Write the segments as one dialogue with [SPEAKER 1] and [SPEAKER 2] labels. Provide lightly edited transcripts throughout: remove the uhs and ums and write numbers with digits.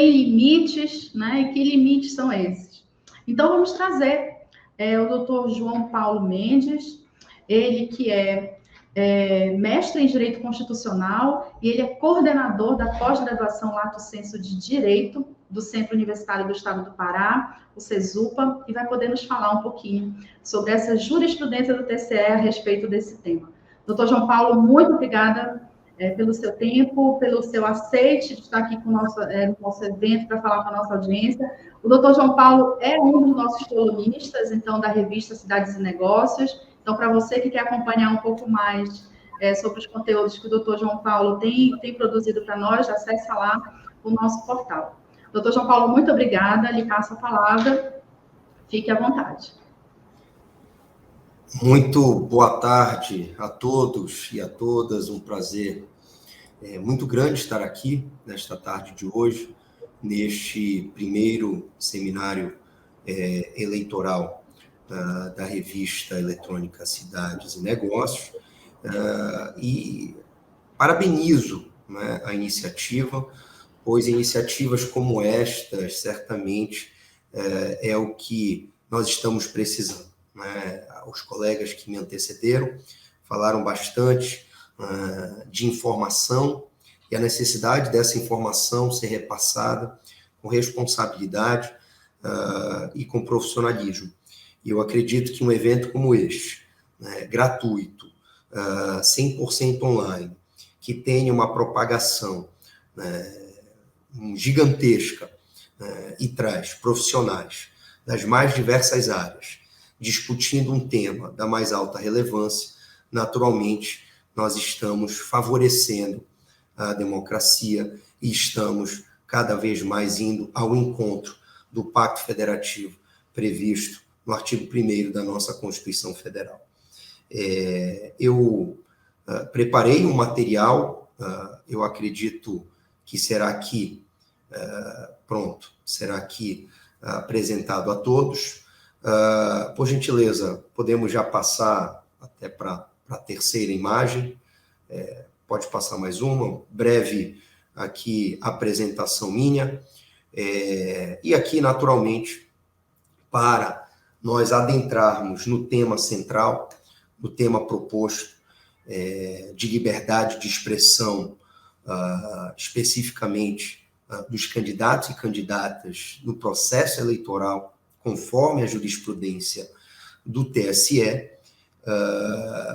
[SPEAKER 1] tem limites, né? E que limites são esses? Então, vamos trazer o doutor João Paulo Mendes, ele que é mestre em Direito Constitucional e ele é coordenador da pós-graduação Lato Sensu de Direito do Centro Universitário do Estado do Pará, o CESUPA, e vai poder nos falar um pouquinho sobre essa jurisprudência do TCE a respeito desse tema. Doutor João Paulo, muito obrigada pelo seu tempo, pelo seu aceite de estar aqui no nosso evento para falar com a nossa audiência. O doutor João Paulo é um dos nossos colunistas, então, da revista Cidades e Negócios. Então, para você que quer acompanhar um pouco mais sobre os conteúdos que o doutor João Paulo tem produzido para nós, acesse lá o nosso portal. Doutor João Paulo, muito obrigada, lhe passo a palavra, fique à vontade.
[SPEAKER 2] Muito boa tarde a todos e a todas, um prazer muito grande estar aqui nesta tarde de hoje, neste primeiro seminário eleitoral da revista eletrônica Cidades e Negócios, e parabenizo, né, a iniciativa, pois iniciativas como estas, certamente, é o que nós estamos precisando, né? Os colegas que me antecederam falaram bastante de informação e a necessidade dessa informação ser repassada com responsabilidade e com profissionalismo. E eu acredito que um evento como este, né, gratuito, 100% online, que tenha uma propagação gigantesca e traz profissionais das mais diversas áreas, discutindo um tema da mais alta relevância, naturalmente, nós estamos favorecendo a democracia e estamos cada vez mais indo ao encontro do Pacto Federativo previsto no artigo 1º da nossa Constituição Federal. Eu preparei um material, eu acredito que será aqui será aqui apresentado a todos. Por gentileza, podemos já passar até para a terceira imagem. Pode passar mais uma, breve aqui apresentação minha. E aqui, naturalmente, para nós adentrarmos no tema central, no tema proposto de liberdade de expressão, especificamente dos candidatos e candidatas no processo eleitoral, conforme a jurisprudência do TSE,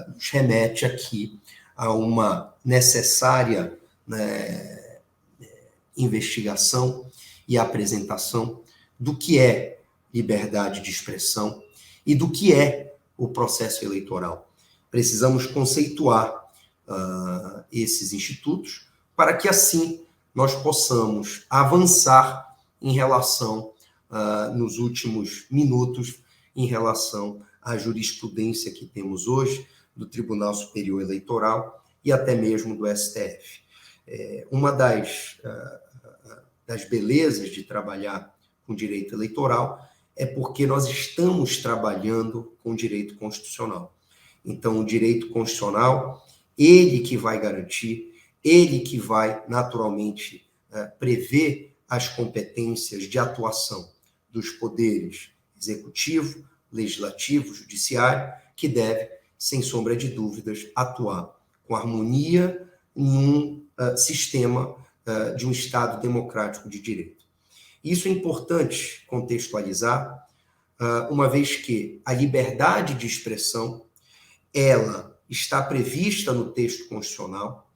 [SPEAKER 2] nos remete aqui a uma necessária, né, investigação e apresentação do que é liberdade de expressão e do que é o processo eleitoral. Precisamos conceituar esses institutos para que, assim, nós possamos avançar em relação, nos últimos minutos, em relação à jurisprudência que temos hoje do Tribunal Superior Eleitoral e até mesmo do STF. Uma das belezas de trabalhar com direito eleitoral é porque nós estamos trabalhando com direito constitucional. Então, o direito constitucional, ele que vai garantir, ele que vai, naturalmente, prever as competências de atuação dos poderes executivo, legislativo, judiciário, que deve, sem sombra de dúvidas, atuar com harmonia em um sistema de um Estado democrático de direito. Isso é importante contextualizar, uma vez que a liberdade de expressão, ela está prevista no texto constitucional,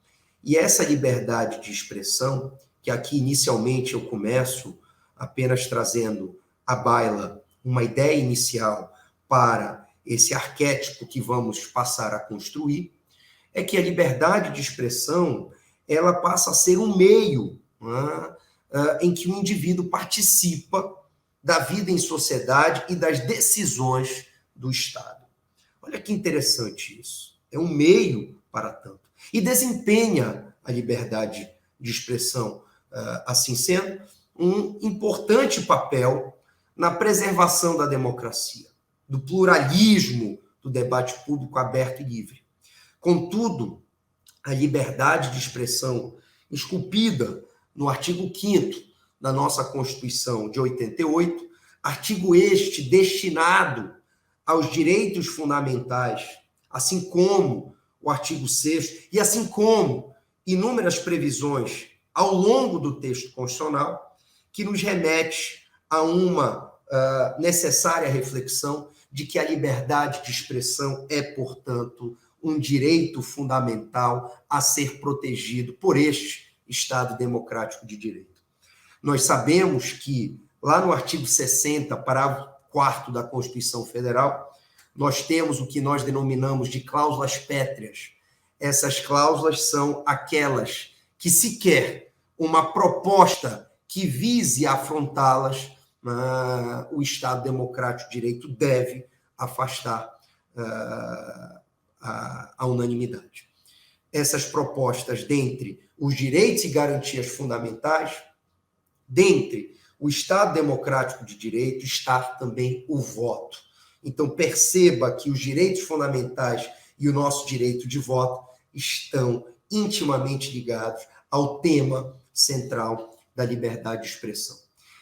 [SPEAKER 2] e essa liberdade de expressão, que aqui inicialmente eu começo apenas trazendo à baila uma ideia inicial para esse arquétipo que vamos passar a construir, é que a liberdade de expressão ela passa a ser um meio, né, em que o indivíduo participa da vida em sociedade e das decisões do Estado. Olha que interessante isso. É um meio para tanto. E desempenha a liberdade de expressão, assim sendo, um importante papel na preservação da democracia, do pluralismo do debate público aberto e livre. Contudo, a liberdade de expressão esculpida no artigo 5º na nossa Constituição de 88, artigo este destinado aos direitos fundamentais, assim como o artigo 6º, e assim como inúmeras previsões ao longo do texto constitucional, que nos remete a uma necessária reflexão de que a liberdade de expressão é, portanto, um direito fundamental a ser protegido por este Estado democrático de direito. Nós sabemos que, lá no artigo 60, parágrafo 4º da Constituição Federal, nós temos o que nós denominamos de cláusulas pétreas. Essas cláusulas são aquelas que sequer uma proposta que vise afrontá-las, o Estado democrático de direito deve afastar a unanimidade. Essas propostas, dentre os direitos e garantias fundamentais, dentre o Estado democrático de direito, está também o voto. Então, perceba que os direitos fundamentais e o nosso direito de voto estão intimamente ligados ao tema central da liberdade de expressão.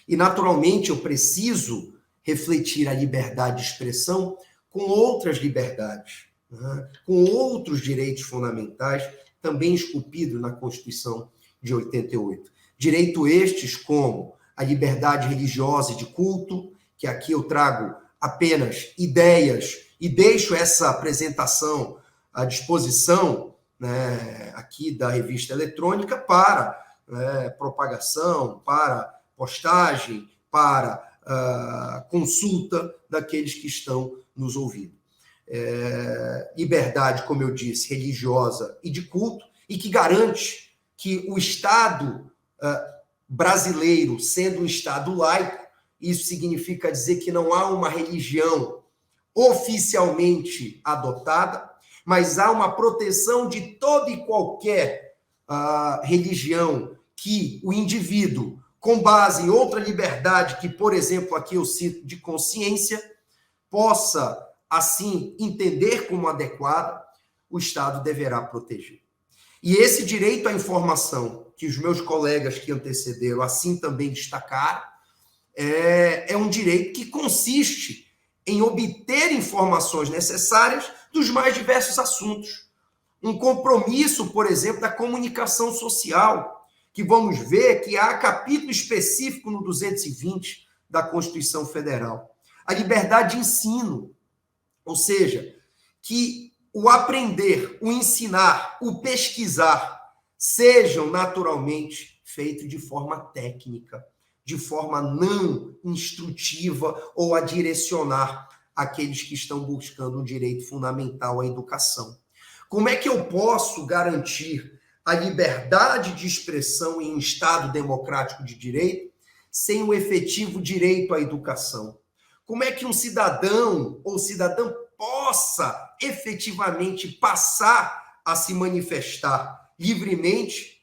[SPEAKER 2] E, naturalmente, eu preciso refletir a liberdade de expressão com outras liberdades, com outros direitos fundamentais, também esculpidos na Constituição de 88. Direito estes como a liberdade religiosa e de culto, que aqui eu trago apenas ideias e deixo essa apresentação à disposição, né, aqui da revista eletrônica para propagação, para postagem, para consulta daqueles que estão nos ouvindo. Liberdade, como eu disse, religiosa e de culto, e que garante que o Estado brasileiro, sendo um Estado laico, isso significa dizer que não há uma religião oficialmente adotada, mas há uma proteção de toda e qualquer religião que o indivíduo, com base em outra liberdade, que, por exemplo, aqui eu cito de consciência, possa, assim, entender como adequada, o Estado deverá proteger. E esse direito à informação, que os meus colegas que antecederam assim também destacaram, é um direito que consiste em obter informações necessárias dos mais diversos assuntos. Um compromisso, por exemplo, da comunicação social, que vamos ver que há capítulo específico no 220 da Constituição Federal. A liberdade de ensino, ou seja, que o aprender, o ensinar, o pesquisar sejam naturalmente feitos de forma técnica, de forma não instrutiva ou a direcionar aqueles que estão buscando um direito fundamental à educação. Como é que eu posso garantir a liberdade de expressão em um Estado democrático de direito sem o efetivo direito à educação? Como é que um cidadão ou cidadã possa efetivamente passar a se manifestar livremente,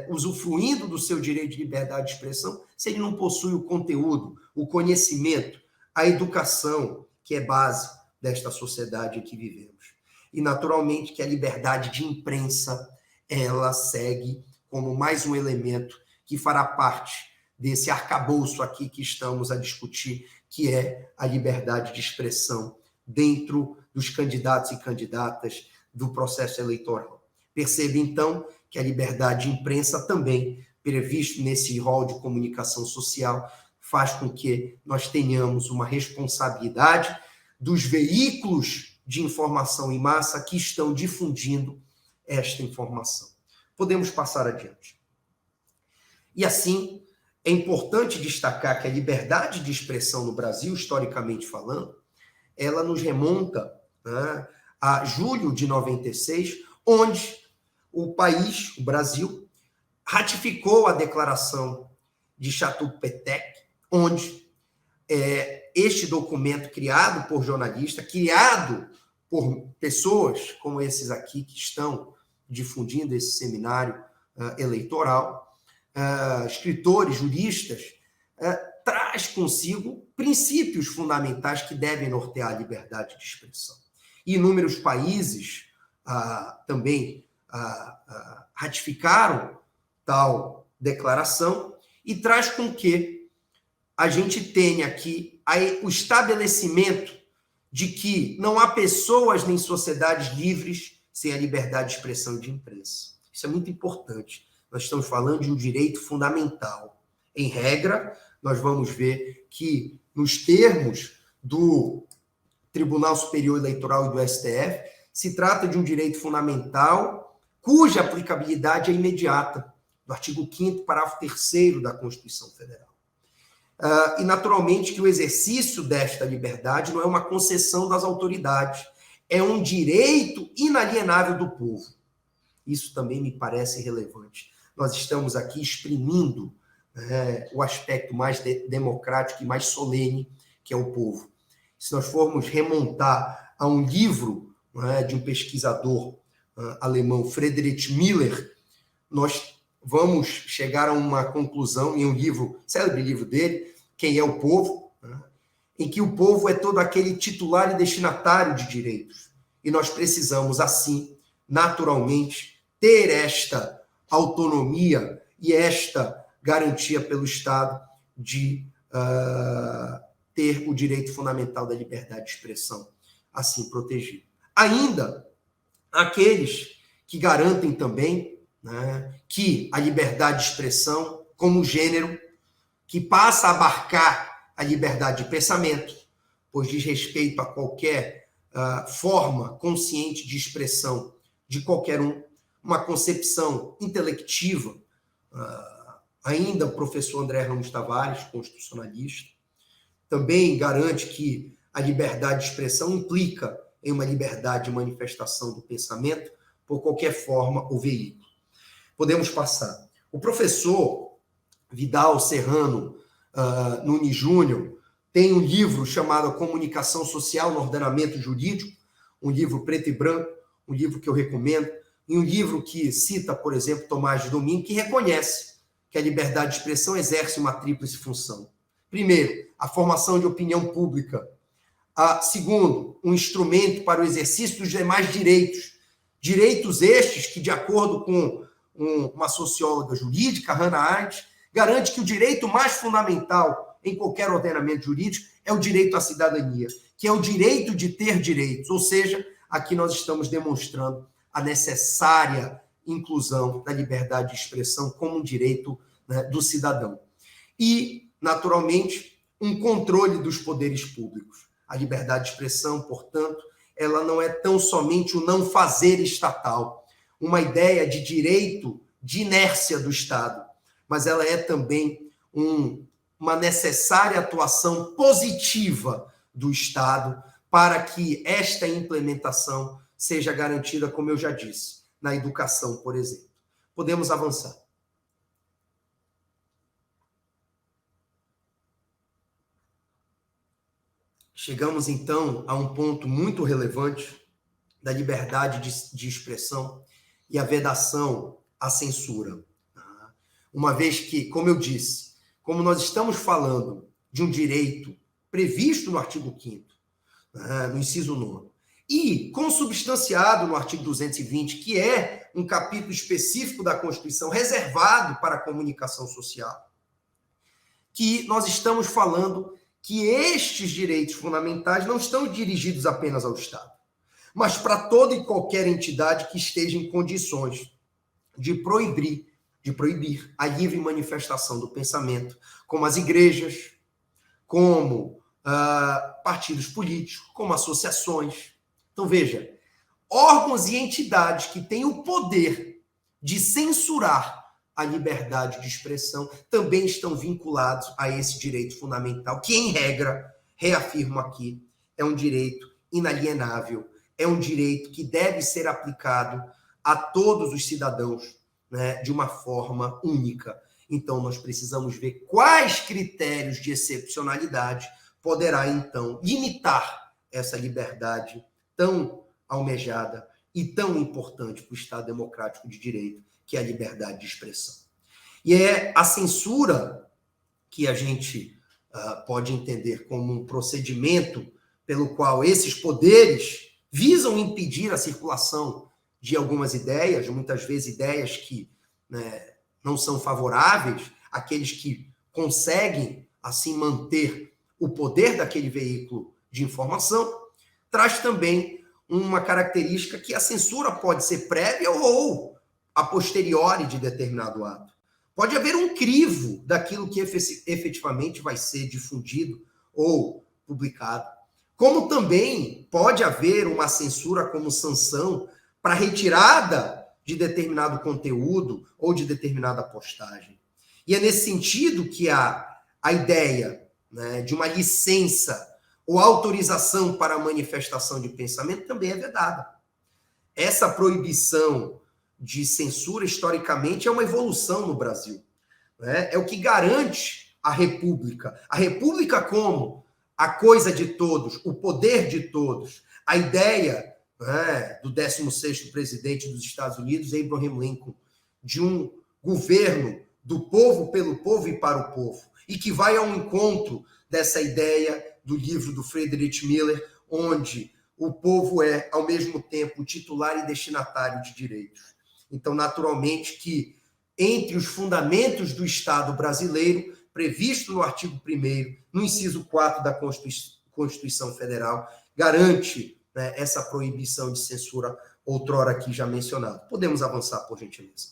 [SPEAKER 2] usufruindo do seu direito de liberdade de expressão, se ele não possui o conteúdo, o conhecimento, a educação, que é base desta sociedade em que vivemos? E, naturalmente, que a liberdade de imprensa, ela segue como mais um elemento que fará parte desse arcabouço aqui que estamos a discutir, que é a liberdade de expressão dentro dos candidatos e candidatas do processo eleitoral. Perceba, então, que a liberdade de imprensa também, previsto nesse rol de comunicação social, faz com que nós tenhamos uma responsabilidade dos veículos de informação em massa que estão difundindo esta informação. Podemos passar adiante. E assim, é importante destacar que a liberdade de expressão no Brasil, historicamente falando, ela nos remonta, né, a julho de 96, onde o país, o Brasil, ratificou a declaração de Chapultepec, onde este documento criado por jornalistas, criado por pessoas como esses aqui que estão difundindo esse seminário eleitoral, escritores, juristas, traz consigo princípios fundamentais que devem nortear a liberdade de expressão. Inúmeros países também ratificaram tal declaração e traz com que a gente tenha aqui o estabelecimento de que não há pessoas nem sociedades livres sem a liberdade de expressão e de imprensa. Isso é muito importante. Nós estamos falando de um direito fundamental. Em regra, nós vamos ver que, nos termos do Tribunal Superior Eleitoral e do STF, se trata de um direito fundamental cuja aplicabilidade é imediata, do artigo 5º, parágrafo 3º da Constituição Federal. E, naturalmente, que o exercício desta liberdade não é uma concessão das autoridades, é um direito inalienável do povo. Isso também me parece relevante. Nós estamos aqui exprimindo o aspecto mais democrático e mais solene, que é o povo. Se nós formos remontar a um livro de um pesquisador alemão, Friedrich Miller, nós vamos chegar a uma conclusão em um livro, célebre livro dele, Quem é o Povo, em que o povo é todo aquele titular e destinatário de direitos. E nós precisamos, assim, naturalmente, ter esta autonomia e esta garantia pelo Estado de ter o direito fundamental da liberdade de expressão assim protegido. Ainda, aqueles que garantem também que a liberdade de expressão, como gênero, que passa a abarcar a liberdade de pensamento, pois diz respeito a qualquer forma consciente de expressão de qualquer um, uma concepção intelectiva. Ainda o professor André Ramos Tavares, constitucionalista, também garante que a liberdade de expressão implica em uma liberdade de manifestação do pensamento por qualquer forma ou veículo. Podemos passar. O professor Vidal Serrano Nunes Júnior tem um livro chamado A Comunicação Social no Ordenamento Jurídico, um livro preto e branco, um livro que eu recomendo, e um livro que cita, por exemplo, Tomás de Domingos, que reconhece que a liberdade de expressão exerce uma tríplice função. Primeiro, a formação de opinião pública. Segundo, um instrumento para o exercício dos demais direitos. Direitos estes que, de acordo com uma socióloga jurídica, Hannah Arendt, garante que o direito mais fundamental em qualquer ordenamento jurídico é o direito à cidadania, que é o direito de ter direitos. Ou seja, aqui nós estamos demonstrando a necessária inclusão da liberdade de expressão como um direito do cidadão. E, naturalmente, um controle dos poderes públicos. A liberdade de expressão, portanto, ela não é tão somente o não fazer estatal, uma ideia de direito de inércia do Estado, mas ela é também uma necessária atuação positiva do Estado para que esta implementação seja garantida, como eu já disse, na educação, por exemplo. Podemos avançar. Chegamos, então, a um ponto muito relevante da liberdade de expressão e a vedação à censura. Uma vez que, como eu disse, como nós estamos falando de um direito previsto no artigo 5º, no inciso 9º, e consubstanciado no artigo 220, que é um capítulo específico da Constituição reservado para a comunicação social, que nós estamos falando que estes direitos fundamentais não estão dirigidos apenas ao Estado, mas para toda e qualquer entidade que esteja em condições de proibir a livre manifestação do pensamento, como as igrejas, como partidos políticos, como associações. Então, veja, órgãos e entidades que têm o poder de censurar a liberdade de expressão também estão vinculados a esse direito fundamental, que, em regra, reafirmo aqui, é um direito inalienável, é um direito que deve ser aplicado a todos os cidadãos, de uma forma única. Então, nós precisamos ver quais critérios de excepcionalidade poderá, então, limitar essa liberdade tão almejada e tão importante para o Estado democrático de direito, que é a liberdade de expressão. E é a censura que a gente pode entender como um procedimento pelo qual esses poderes visam impedir a circulação de algumas ideias, muitas vezes ideias que não são favoráveis aqueles que conseguem, assim, manter o poder daquele veículo de informação, traz também uma característica que a censura pode ser prévia ou a posteriori de determinado ato. Pode haver um crivo daquilo que efetivamente vai ser difundido ou publicado. Como também pode haver uma censura como sanção para retirada de determinado conteúdo ou de determinada postagem. E é nesse sentido que a ideia, né, de uma licença ou autorização para a manifestação de pensamento também é vedada. Essa proibição de censura, historicamente, é uma evolução no Brasil. Né? É o que garante a República. A República como a coisa de todos, o poder de todos, a ideia, né, do 16º presidente dos Estados Unidos, Abraham Lincoln, de um governo do povo, pelo povo e para o povo, e que vai ao encontro dessa ideia do livro do Friedrich Miller, onde o povo é, ao mesmo tempo, titular e destinatário de direitos. Então, naturalmente, que entre os fundamentos do Estado brasileiro, previsto no artigo 1º, no inciso 4 da Constituição Federal, garante, né, essa proibição de censura, outrora aqui já mencionada. Podemos avançar, por gentileza.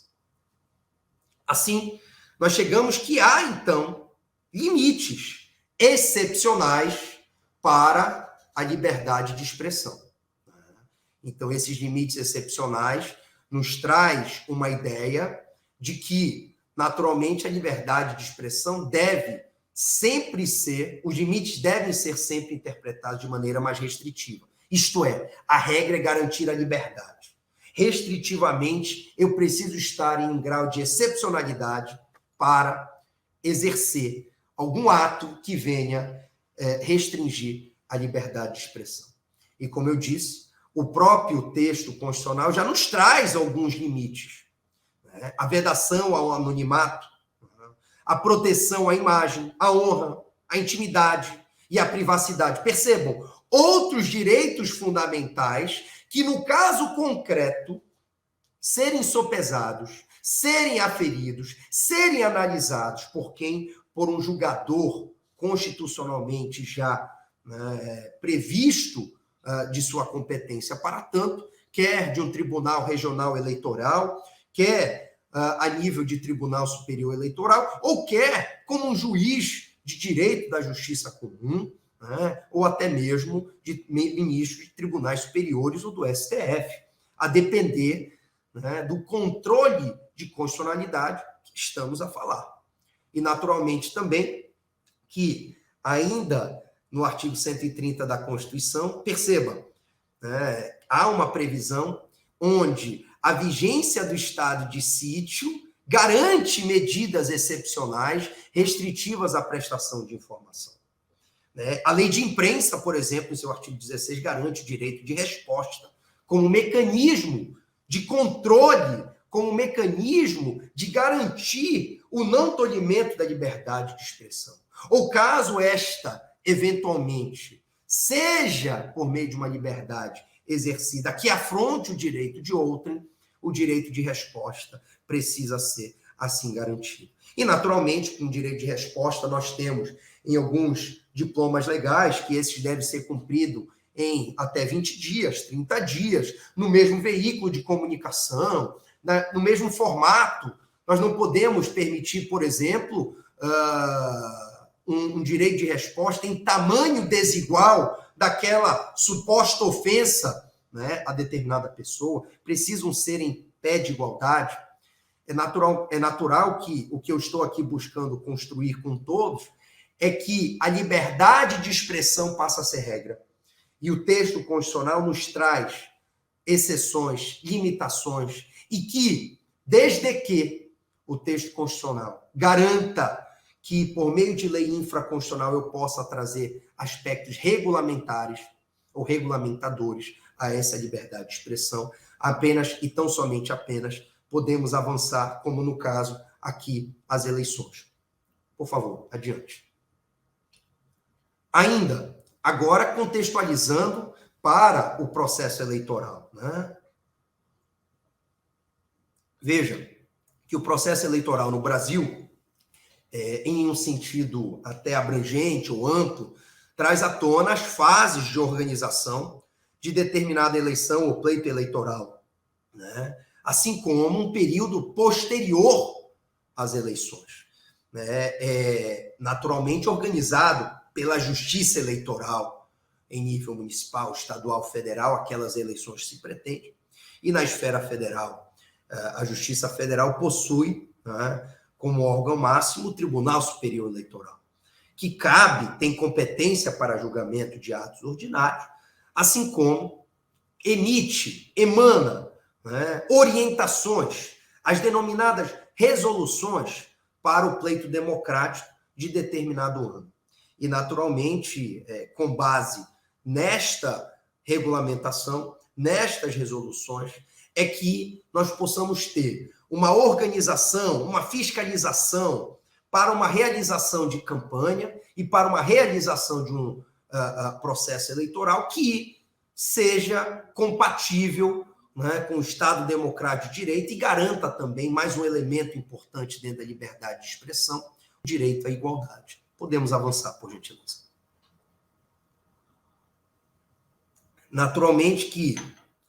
[SPEAKER 2] Assim, nós chegamos que há, então, limites excepcionais para a liberdade de expressão. Então, esses limites excepcionais nos traz uma ideia de que, naturalmente, a liberdade de expressão deve sempre ser, os limites devem ser sempre interpretados de maneira mais restritiva. Isto é, a regra é garantir a liberdade. Restritivamente, eu preciso estar em um grau de excepcionalidade para exercer algum ato que venha restringir a liberdade de expressão. E, como eu disse, o próprio texto constitucional já nos traz alguns limites. Né? A vedação ao anonimato, a proteção à imagem, à honra, à intimidade e à privacidade. Percebam, outros direitos fundamentais que, no caso concreto, serem sopesados, serem aferidos, serem analisados por quem? Por um julgador constitucionalmente já, né, previsto de sua competência para tanto, quer de um tribunal regional eleitoral, quer a nível de tribunal superior eleitoral, ou quer como um juiz de direito da justiça comum, né, ou até mesmo de ministros de tribunais superiores ou do STF, a depender, né, do controle de constitucionalidade que estamos a falar. E, naturalmente, também que, ainda no artigo 130 da Constituição, perceba, né, há uma previsão onde a vigência do estado de sítio garante medidas excepcionais restritivas à prestação de informação. Né? A lei de imprensa, por exemplo, em seu artigo 16, garante o direito de resposta como mecanismo de controle, como mecanismo de garantir o não tolhimento da liberdade de expressão. Ou caso esta, eventualmente, seja por meio de uma liberdade exercida que afronte o direito de outrem, o direito de resposta precisa ser assim garantido. E, naturalmente, com o direito de resposta, nós temos em alguns diplomas legais que esses devem ser cumpridos em até 20 dias, 30 dias, no mesmo veículo de comunicação, no mesmo formato. Nós não podemos permitir, por exemplo, um direito de resposta em tamanho desigual daquela suposta ofensa, né, a determinada pessoa. Precisam ser em pé de igualdade. É natural que o que eu estou aqui buscando construir com todos é que a liberdade de expressão passa a ser regra. E o texto constitucional nos traz exceções, limitações, e que, desde que o texto constitucional garanta que, por meio de lei infraconstitucional, eu possa trazer aspectos regulamentares ou regulamentadores a essa liberdade de expressão, apenas e tão somente apenas podemos avançar, como no caso aqui, as eleições. Por favor, adiante. Ainda, agora contextualizando para o processo eleitoral, né? Veja que o processo eleitoral no Brasil, em um sentido até abrangente ou amplo, traz à tona as fases de organização de determinada eleição ou pleito eleitoral, né? Assim como um período posterior às eleições, né? Naturalmente organizado pela Justiça Eleitoral em nível municipal, estadual, federal, aquelas eleições se pretendem, e na esfera federal, a Justiça Federal possui, né, como órgão máximo o Tribunal Superior Eleitoral, que tem competência para julgamento de atos ordinários, assim como emana, né, orientações, as denominadas resoluções para o pleito democrático de determinado ano. E, naturalmente, com base nesta regulamentação, nestas resoluções, é que nós possamos ter uma organização, uma fiscalização para uma realização de campanha e para uma realização de um processo eleitoral que seja compatível, né, com o Estado Democrático de Direito e garanta também mais um elemento importante dentro da liberdade de expressão, o direito à igualdade. Podemos avançar, por gentileza. Naturalmente que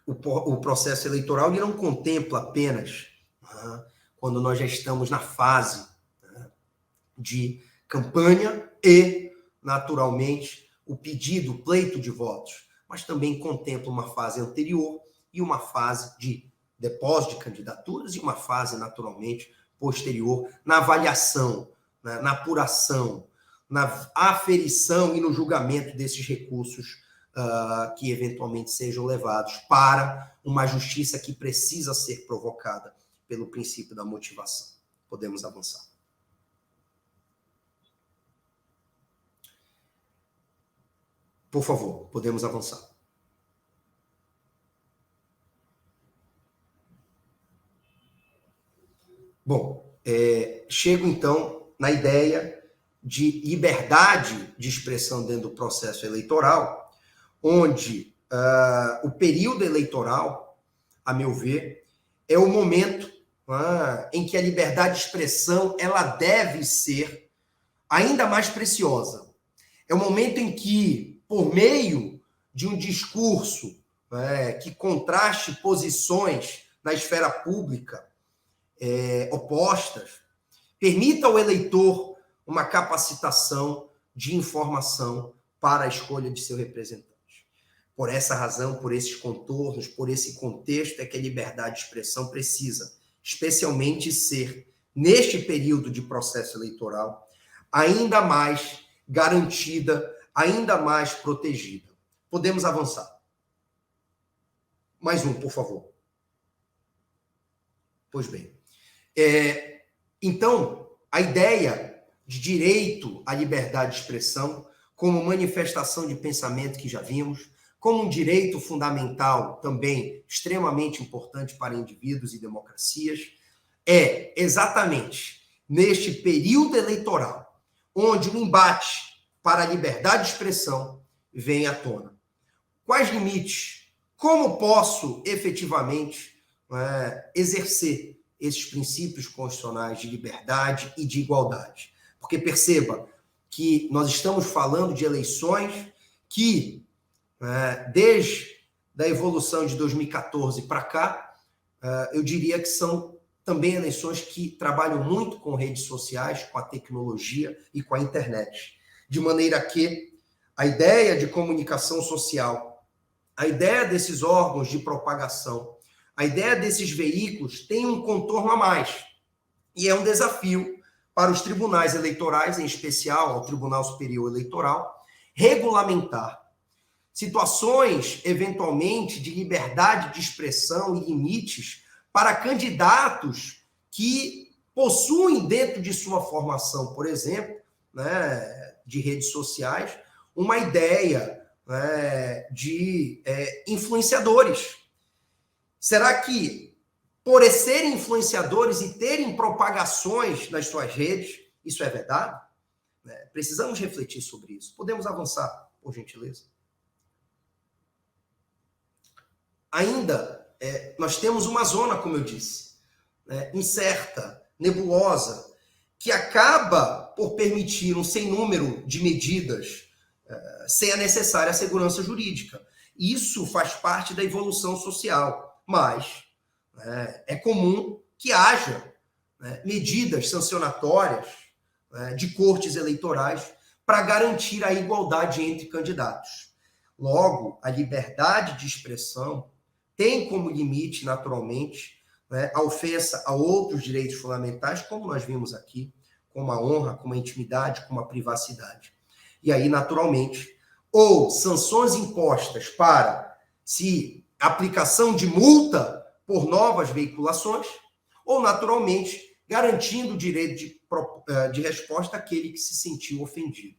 [SPEAKER 2] o processo eleitoral ele não contempla apenas, né, quando nós já estamos na fase, né, de campanha e, naturalmente, o pedido, o pleito de votos, mas também contempla uma fase anterior e uma fase de depósito de candidaturas e uma fase, naturalmente, posterior na avaliação, na apuração, na aferição e no julgamento desses recursos que eventualmente sejam levados para uma justiça que precisa ser provocada pelo princípio da motivação. Podemos avançar. Por favor, podemos avançar. Bom, chego então na ideia de liberdade de expressão dentro do processo eleitoral, onde o período eleitoral, a meu ver, é o momento em que a liberdade de expressão ela deve ser ainda mais preciosa. É o momento em que, por meio de um discurso que contraste posições na esfera pública opostas, permita ao eleitor uma capacitação de informação para a escolha de seu representante. Por essa razão, por esses contornos, por esse contexto, é que a liberdade de expressão precisa, especialmente, ser, neste período de processo eleitoral, ainda mais garantida, ainda mais protegida. Podemos avançar. Mais um, por favor. Pois bem. Então, a ideia de direito à liberdade de expressão, como manifestação de pensamento que já vimos, como um direito fundamental também extremamente importante para indivíduos e democracias, é exatamente neste período eleitoral onde o embate para a liberdade de expressão vem à tona. Quais limites? Como posso efetivamente exercer esses princípios constitucionais de liberdade e de igualdade? Porque perceba que nós estamos falando de eleições que, desde a evolução de 2014 para cá, eu diria que são também eleições que trabalham muito com redes sociais, com a tecnologia e com a internet. De maneira que a ideia de comunicação social, a ideia desses órgãos de propagação, a ideia desses veículos tem um contorno a mais. E é um desafio para os tribunais eleitorais, em especial ao Tribunal Superior Eleitoral, regulamentar situações, eventualmente, de liberdade de expressão e limites para candidatos que possuem dentro de sua formação, por exemplo, de redes sociais, uma ideia de influenciadores. Será que, por serem influenciadores e terem propagações nas suas redes, isso é vedado? Precisamos refletir sobre isso. Podemos avançar, por gentileza? Ainda, nós temos uma zona, como eu disse, incerta, nebulosa, que acaba por permitir um sem número de medidas sem a necessária segurança jurídica. Isso faz parte da evolução social, mas é comum que haja medidas sancionatórias de cortes eleitorais para garantir a igualdade entre candidatos. Logo, a liberdade de expressão tem como limite, naturalmente, a ofensa a outros direitos fundamentais, como nós vimos aqui, como a honra, como a intimidade, como a privacidade. E aí, naturalmente, ou sanções impostas para aplicação de multa por novas veiculações, ou, naturalmente, garantindo o direito de resposta àquele que se sentiu ofendido.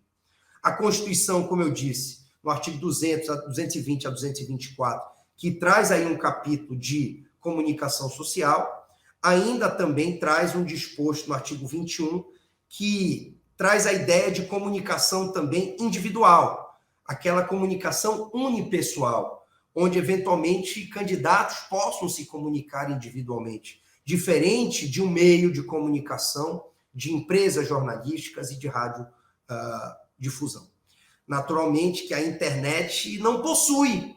[SPEAKER 2] A Constituição, como eu disse, no artigo 200, 220 a 224, que traz aí um capítulo de comunicação social, ainda também traz um disposto no artigo 21, que traz a ideia de comunicação também individual, aquela comunicação unipessoal, onde eventualmente candidatos possam se comunicar individualmente, diferente de um meio de comunicação de empresas jornalísticas e de radiodifusão. Naturalmente que a internet não possui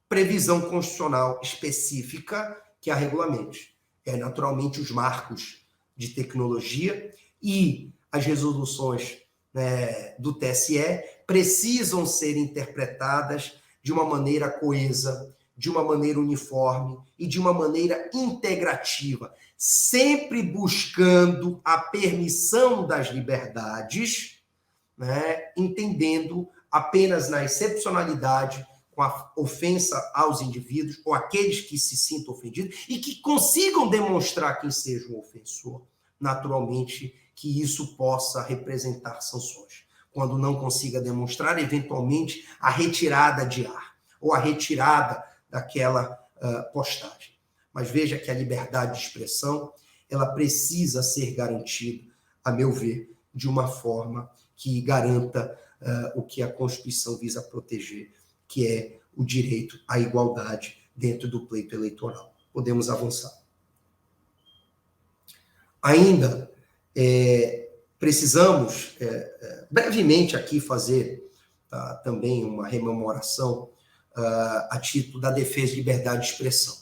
[SPEAKER 2] previsão constitucional específica que a regulamente. Naturalmente os marcos de tecnologia e as resoluções do TSE precisam ser interpretadas de uma maneira coesa, de uma maneira uniforme e de uma maneira integrativa, sempre buscando a permissão das liberdades, entendendo apenas na excepcionalidade, com a ofensa aos indivíduos ou aqueles que se sintam ofendidos e que consigam demonstrar quem seja o ofensor, naturalmente que isso possa representar sanções. Quando não consiga demonstrar, eventualmente, a retirada de ar ou a retirada daquela postagem. Mas veja que a liberdade de expressão, ela precisa ser garantida, a meu ver, de uma forma que garanta o que a Constituição visa proteger, que é o direito à igualdade dentro do pleito eleitoral. Podemos avançar. Ainda precisamos, brevemente aqui, fazer também uma rememoração a título da defesa de liberdade de expressão.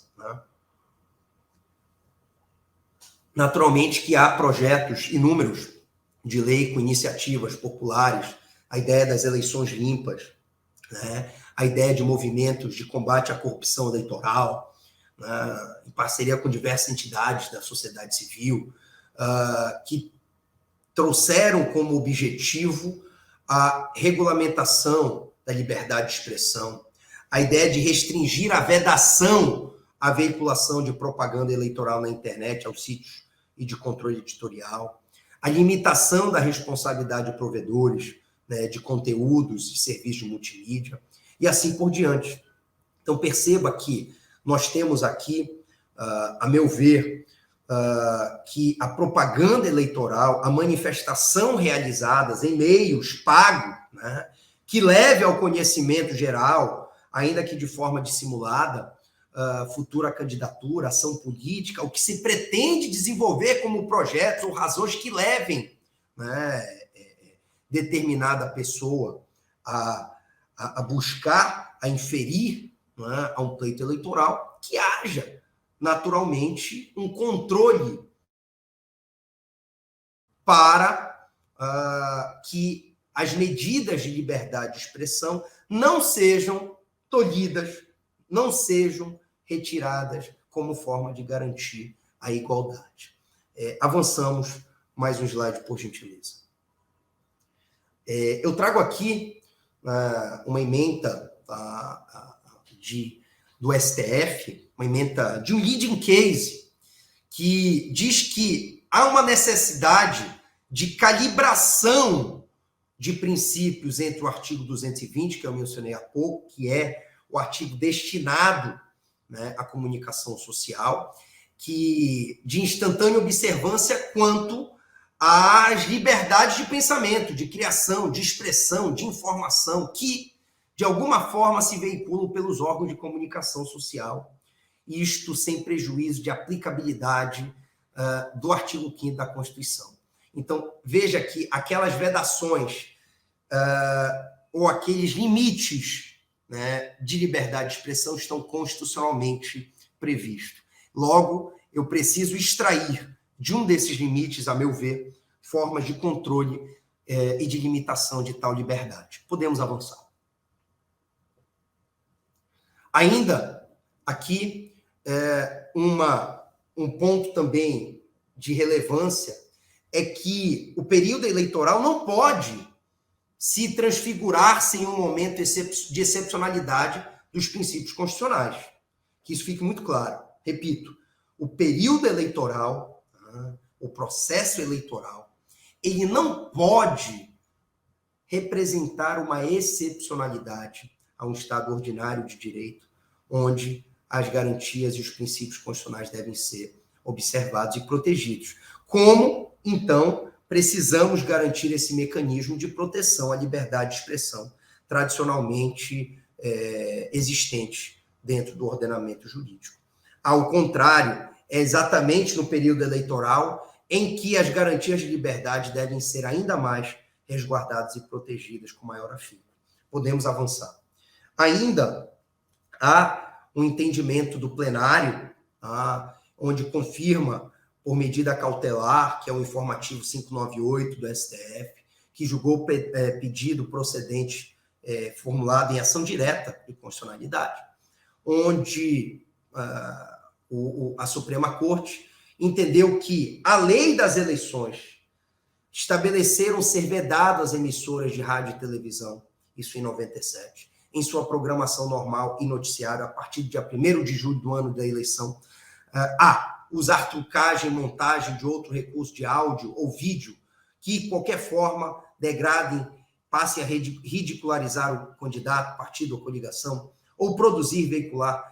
[SPEAKER 2] Naturalmente que há projetos inúmeros de lei com iniciativas populares, a ideia das eleições limpas, a ideia de movimentos de combate à corrupção eleitoral, em parceria com diversas entidades da sociedade civil, que trouxeram como objetivo a regulamentação da liberdade de expressão, a ideia de restringir a vedação à veiculação de propaganda eleitoral na internet, aos sítios e de controle editorial, a limitação da responsabilidade de provedores, de conteúdos e serviços de multimídia, e assim por diante. Então, perceba que nós temos aqui, a meu ver, que a propaganda eleitoral, a manifestação realizadas em meios pagos, que leve ao conhecimento geral, ainda que de forma dissimulada, futura candidatura, ação política, o que se pretende desenvolver como projetos ou razões que levem determinada pessoa a buscar, a inferir a um pleito eleitoral, que haja, naturalmente, um controle para que as medidas de liberdade de expressão não sejam tolhidas, não sejam retiradas como forma de garantir a igualdade. Avançamos mais um slide, por gentileza. Eu trago aqui uma ementa do STF, uma ementa de um leading case, que diz que há uma necessidade de calibração de princípios entre o artigo 220, que eu mencionei há pouco, que é o artigo destinado à comunicação social, que de instantânea observância quanto às liberdades de pensamento, de criação, de expressão, de informação, que, de alguma forma, se veiculam pelos órgãos de comunicação social, isto sem prejuízo de aplicabilidade do artigo 5º da Constituição. Então, veja que aquelas vedações ou aqueles limites, né, de liberdade de expressão estão constitucionalmente previstos. Logo, eu preciso extrair de um desses limites, a meu ver, formas de controle e de limitação de tal liberdade. Podemos avançar. Ainda aqui, um ponto também de relevância é que o período eleitoral não pode se transfigurar sem um momento de excepcionalidade dos princípios constitucionais. Que isso fique muito claro. Repito, o período eleitoral, o processo eleitoral, ele não pode representar uma excepcionalidade a um Estado ordinário de direito, onde as garantias e os princípios constitucionais devem ser observados e protegidos. Como, então, precisamos garantir esse mecanismo de proteção à liberdade de expressão tradicionalmente existente dentro do ordenamento jurídico. Ao contrário, é exatamente no período eleitoral em que as garantias de liberdade devem ser ainda mais resguardadas e protegidas com maior afinco. Podemos avançar. Ainda há um entendimento do plenário, onde confirma, por medida cautelar, que é o informativo 598 do STF, que julgou pedido procedente formulado em ação direta de constitucionalidade, onde a Suprema Corte entendeu que a lei das eleições estabeleceram ser vedado às emissoras de rádio e televisão, isso em 97, em sua programação normal e noticiário, a partir do dia 1º de julho do ano da eleição, usar trucagem, montagem de outro recurso de áudio ou vídeo que, de qualquer forma, degradem, passem a ridicularizar o candidato, partido ou coligação, ou produzir, veicular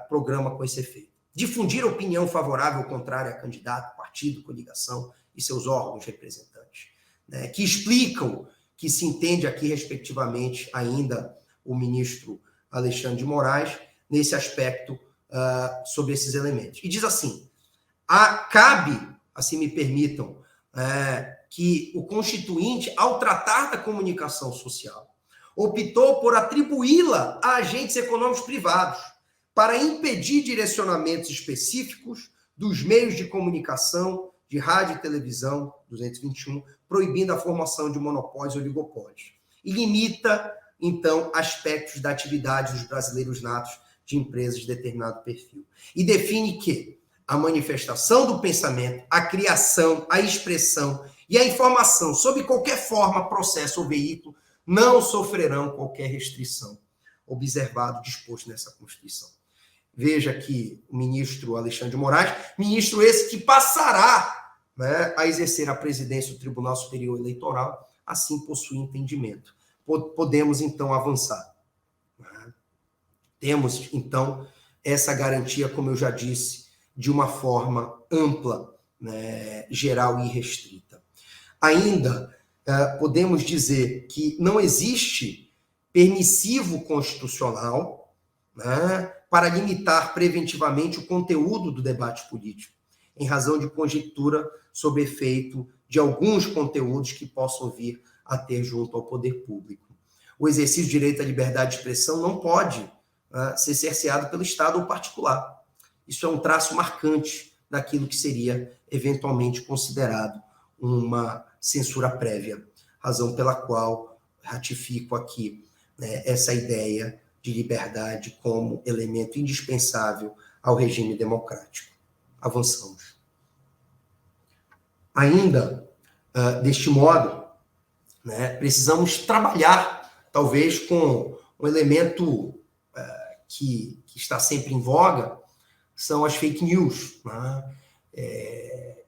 [SPEAKER 2] programa com esse efeito. Difundir opinião favorável ou contrária a candidato, partido, coligação e seus órgãos representantes, né, que explicam que se entende aqui, respectivamente, ainda o ministro Alexandre de Moraes, nesse aspecto, sobre esses elementos. E diz assim, cabe, assim me permitam, que o Constituinte, ao tratar da comunicação social, optou por atribuí-la a agentes econômicos privados para impedir direcionamentos específicos dos meios de comunicação, de rádio e televisão, 221, proibindo a formação de monopólios e oligopólios. E limita, então, aspectos da atividade dos brasileiros natos de empresas de determinado perfil. E define que a manifestação do pensamento, a criação, a expressão e a informação, sob qualquer forma, processo ou veículo, não sofrerão qualquer restrição, observado, disposto nessa Constituição. Veja que o ministro Alexandre de Moraes, ministro esse que passará, né, a exercer a presidência do Tribunal Superior Eleitoral, assim possui entendimento. Podemos, então, avançar. Temos, então, essa garantia, como eu já disse, de uma forma ampla, né, geral e restrita. Ainda podemos dizer que não existe permissivo constitucional, né, para limitar preventivamente o conteúdo do debate político, em razão de conjectura sob efeito de alguns conteúdos que possam vir a ter junto ao poder público. O exercício do direito à liberdade de expressão não pode ser cerceado pelo Estado ou particular. Isso é um traço marcante daquilo que seria eventualmente considerado uma censura prévia, razão pela qual ratifico aqui, né, essa ideia de liberdade como elemento indispensável ao regime democrático. Avançamos. Ainda, deste modo, né, precisamos trabalhar, talvez, com um elemento que está sempre em voga, são as fake news. Né?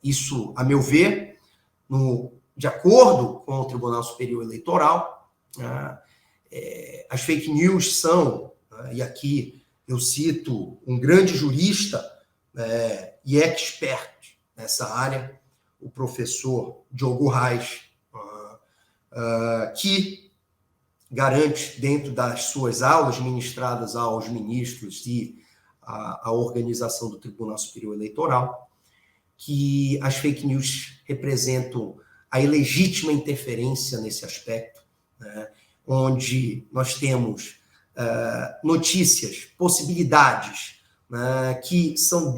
[SPEAKER 2] Isso, a meu ver, de acordo com o Tribunal Superior Eleitoral, as fake news são, e aqui eu cito um grande jurista e expert nessa área, o professor Diogo Reis, que garante, dentro das suas aulas ministradas aos ministros e à organização do Tribunal Superior Eleitoral, que as fake news representam a ilegítima interferência nesse aspecto, né, onde nós temos notícias, possibilidades, né, que são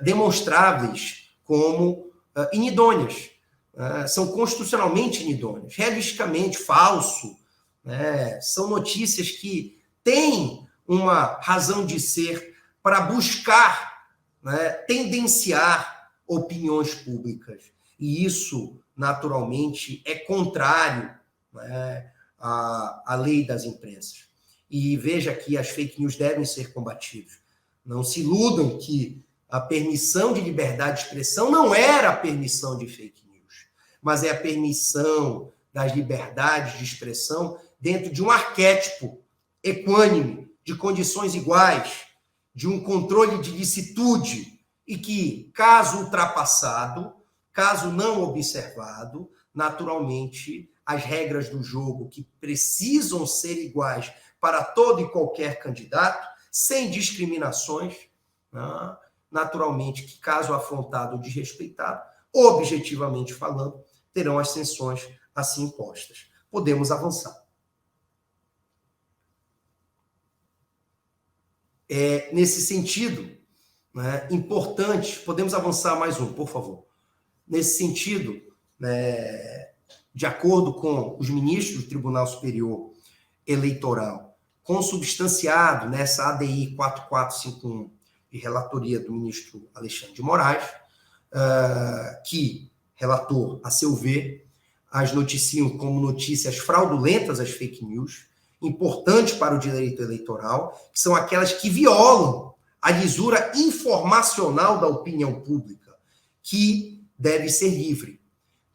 [SPEAKER 2] demonstráveis como inidôneas, são constitucionalmente inidôneas, realisticamente falso, né, são notícias que têm uma razão de ser para buscar, né, tendenciar opiniões públicas. E isso, naturalmente, é contrário, né, à lei das imprensas. E veja que as fake news devem ser combatidas. Não se iludam que a permissão de liberdade de expressão não era a permissão de fake news, mas é a permissão das liberdades de expressão dentro de um arquétipo equânime, de condições iguais, de um controle de licitude, e que, caso ultrapassado, caso não observado, naturalmente, as regras do jogo que precisam ser iguais para todo e qualquer candidato, sem discriminações, né? Naturalmente, que caso afrontado ou desrespeitado, objetivamente falando, terão as sanções assim impostas. Podemos avançar. Nesse sentido, né, importante, podemos avançar mais um, por favor. Nesse sentido, né, de acordo com os ministros do Tribunal Superior Eleitoral, consubstanciado nessa ADI 4451, de relatoria do ministro Alexandre de Moraes, que, relator, a seu ver, as noticiam como notícias fraudulentas as fake news, importantes para o direito eleitoral, que são aquelas que violam a lisura informacional da opinião pública, que deve ser livre.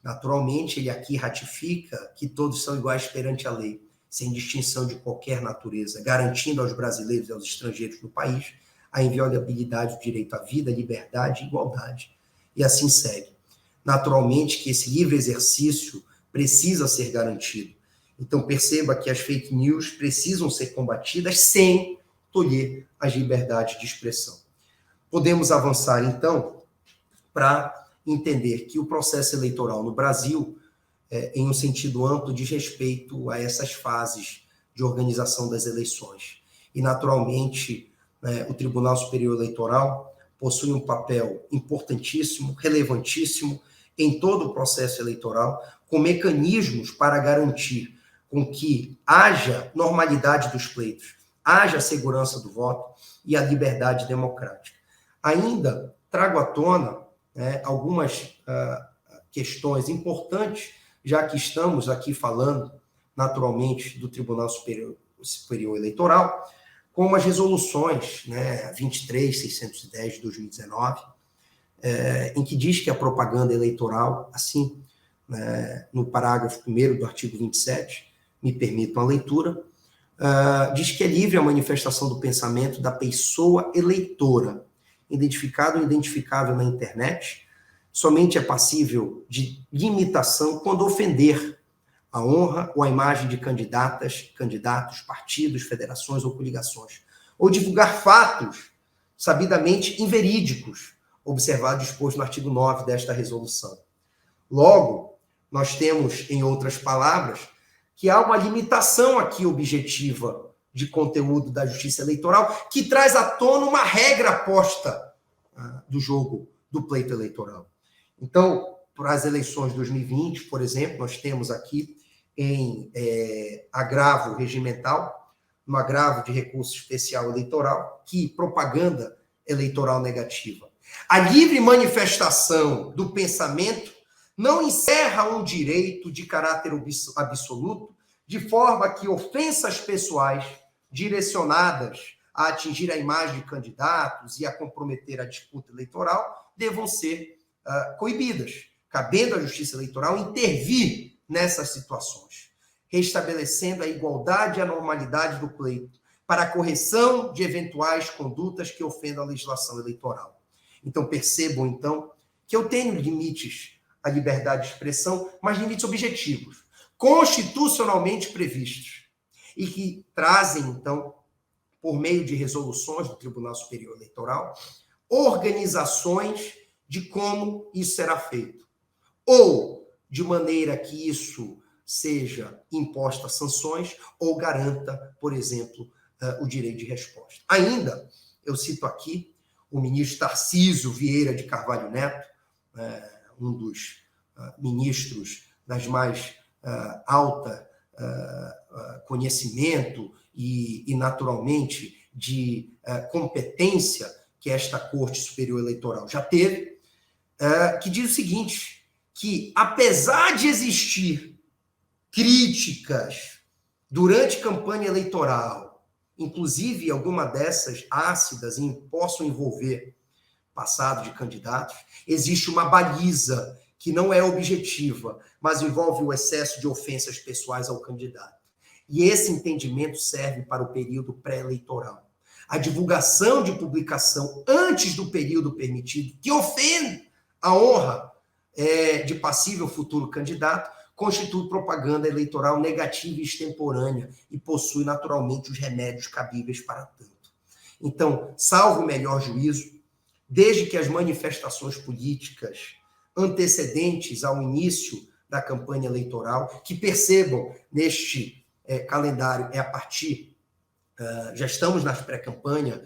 [SPEAKER 2] Naturalmente, ele aqui ratifica que todos são iguais perante a lei, sem distinção de qualquer natureza, garantindo aos brasileiros e aos estrangeiros do país a inviolabilidade do direito à vida, liberdade e igualdade. E assim segue. Naturalmente que esse livre exercício precisa ser garantido. Então, perceba que as fake news precisam ser combatidas sem tolher as liberdades de expressão. Podemos avançar, então, para entender que o processo eleitoral no Brasil, em um sentido amplo, diz respeito a essas fases de organização das eleições. E, naturalmente, o Tribunal Superior Eleitoral possui um papel importantíssimo, relevantíssimo em todo o processo eleitoral, com mecanismos para garantir com que haja normalidade dos pleitos, haja segurança do voto e a liberdade democrática. Ainda trago à tona algumas questões importantes, já que estamos aqui falando, naturalmente, do Tribunal Superior Eleitoral, como as resoluções 23.610 de 2019, em que diz que a propaganda eleitoral, assim, no parágrafo 1º do artigo 27, me permitam a leitura, diz que é livre a manifestação do pensamento da pessoa eleitora, identificado ou identificável na internet, somente é passível de limitação quando ofender a honra ou a imagem de candidatos, partidos, federações ou coligações, ou divulgar fatos sabidamente inverídicos, observado disposto no artigo 9 desta resolução. Logo, nós temos, em outras palavras, que há uma limitação aqui objetiva de conteúdo da justiça eleitoral que traz à tona uma regra posta do jogo do pleito eleitoral. Então, para as eleições de 2020, por exemplo, nós temos aqui em agravo regimental, no agravo de recurso especial eleitoral, que propaganda eleitoral negativa. A livre manifestação do pensamento não encerra um direito de caráter absoluto, de forma que ofensas pessoais direcionadas a atingir a imagem de candidatos e a comprometer a disputa eleitoral devam ser coibidas, cabendo à Justiça Eleitoral intervir nessas situações, restabelecendo a igualdade e a normalidade do pleito para a correção de eventuais condutas que ofendam a legislação eleitoral. Então, percebam, então, que eu tenho limites à liberdade de expressão, mas limites objetivos, constitucionalmente previstos, e que trazem, então, por meio de resoluções do Tribunal Superior Eleitoral, organizações de como isso será feito. Ou de maneira que isso seja imposta sanções, ou garanta, por exemplo, o direito de resposta. Ainda, eu cito aqui o ministro Tarcísio Vieira de Carvalho Neto, um dos ministros das mais alta conhecimento e naturalmente, de competência que esta Corte Superior Eleitoral já teve, que diz o seguinte, que apesar de existir críticas durante campanha eleitoral, inclusive alguma dessas ácidas possam envolver passado de candidatos, existe uma baliza que não é objetiva, mas envolve o excesso de ofensas pessoais ao candidato. E esse entendimento serve para o período pré-eleitoral. A divulgação de publicação antes do período permitido, que ofende a honra de possível futuro candidato, constitui propaganda eleitoral negativa e extemporânea e possui naturalmente os remédios cabíveis para tanto. Então, salvo o melhor juízo, desde que as manifestações políticas antecedentes ao início da campanha eleitoral, que percebam neste calendário, a partir, já estamos na pré-campanha,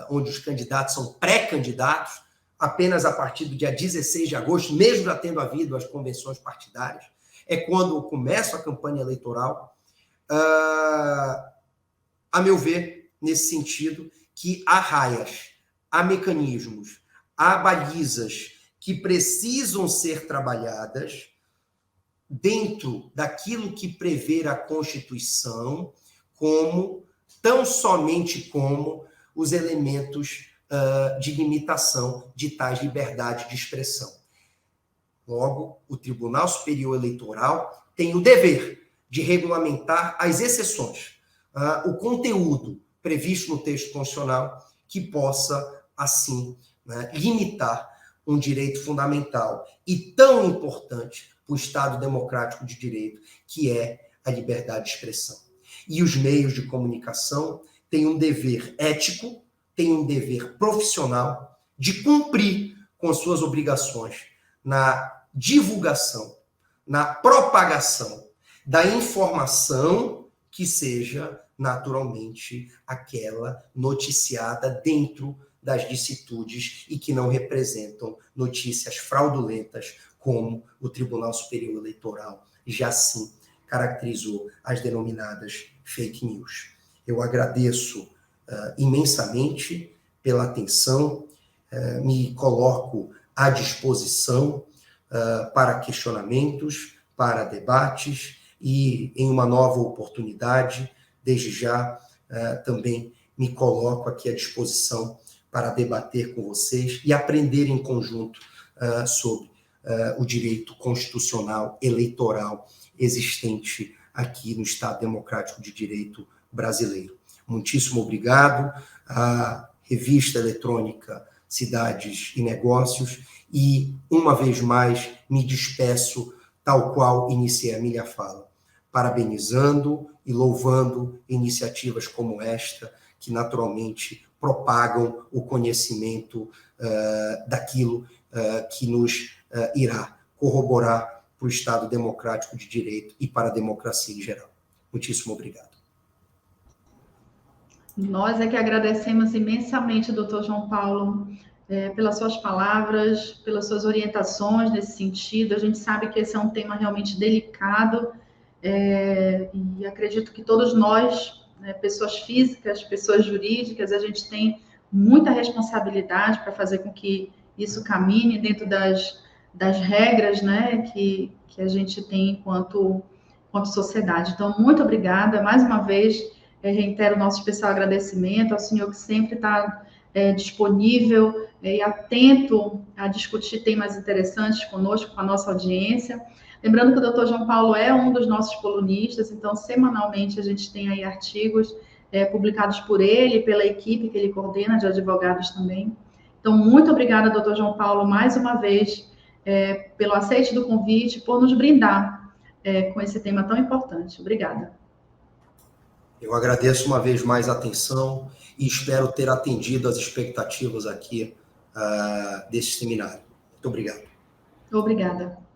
[SPEAKER 2] onde os candidatos são pré-candidatos, apenas a partir do dia 16 de agosto, mesmo já tendo havido as convenções partidárias, é quando começa a campanha eleitoral, a meu ver, nesse sentido, que há raias, há mecanismos, há balizas que precisam ser trabalhadas dentro daquilo que prevê a Constituição, tão somente como os elementos de limitação de tais liberdades de expressão. Logo, o Tribunal Superior Eleitoral tem o dever de regulamentar as exceções, o conteúdo previsto no texto constitucional que possa, assim, limitar um direito fundamental e tão importante para o Estado democrático de direito, que é a liberdade de expressão. E os meios de comunicação têm um dever ético, têm um dever profissional de cumprir com suas obrigações na divulgação, na propagação da informação que seja, naturalmente, aquela noticiada dentro das licitudes e que não representam notícias fraudulentas, como o Tribunal Superior Eleitoral já sim caracterizou as denominadas fake news. Eu agradeço imensamente pela atenção, me coloco à disposição para questionamentos, para debates e, em uma nova oportunidade, desde já também me coloco aqui à disposição para debater com vocês e aprender em conjunto sobre o direito constitucional eleitoral existente aqui no Estado Democrático de Direito brasileiro. Muitíssimo obrigado à revista eletrônica Cidades e Negócios e, uma vez mais, me despeço tal qual iniciei a minha fala, parabenizando e louvando iniciativas como esta, que naturalmente propagam o conhecimento daquilo que nos irá corroborar para o Estado democrático de direito e para a democracia em geral. Muitíssimo obrigado.
[SPEAKER 1] Nós é que agradecemos imensamente, doutor João Paulo, pelas suas palavras, pelas suas orientações nesse sentido. A gente sabe que esse é um tema realmente delicado e acredito que todos nós, pessoas físicas, pessoas jurídicas, a gente tem muita responsabilidade para fazer com que isso caminhe dentro das regras, que a gente tem enquanto sociedade. Então, muito obrigada. Mais uma vez, reitero o nosso especial agradecimento ao senhor que sempre está disponível e atento a discutir temas interessantes conosco, com a nossa audiência. Lembrando que o doutor João Paulo é um dos nossos colunistas, então, semanalmente, a gente tem aí artigos publicados por ele, pela equipe que ele coordena, de advogados também. Então, muito obrigada, doutor João Paulo, mais uma vez, pelo aceite do convite, por nos brindar com esse tema tão importante. Obrigada.
[SPEAKER 2] Eu agradeço uma vez mais a atenção e espero ter atendido as expectativas aqui desse seminário. Muito obrigado.
[SPEAKER 1] Obrigada.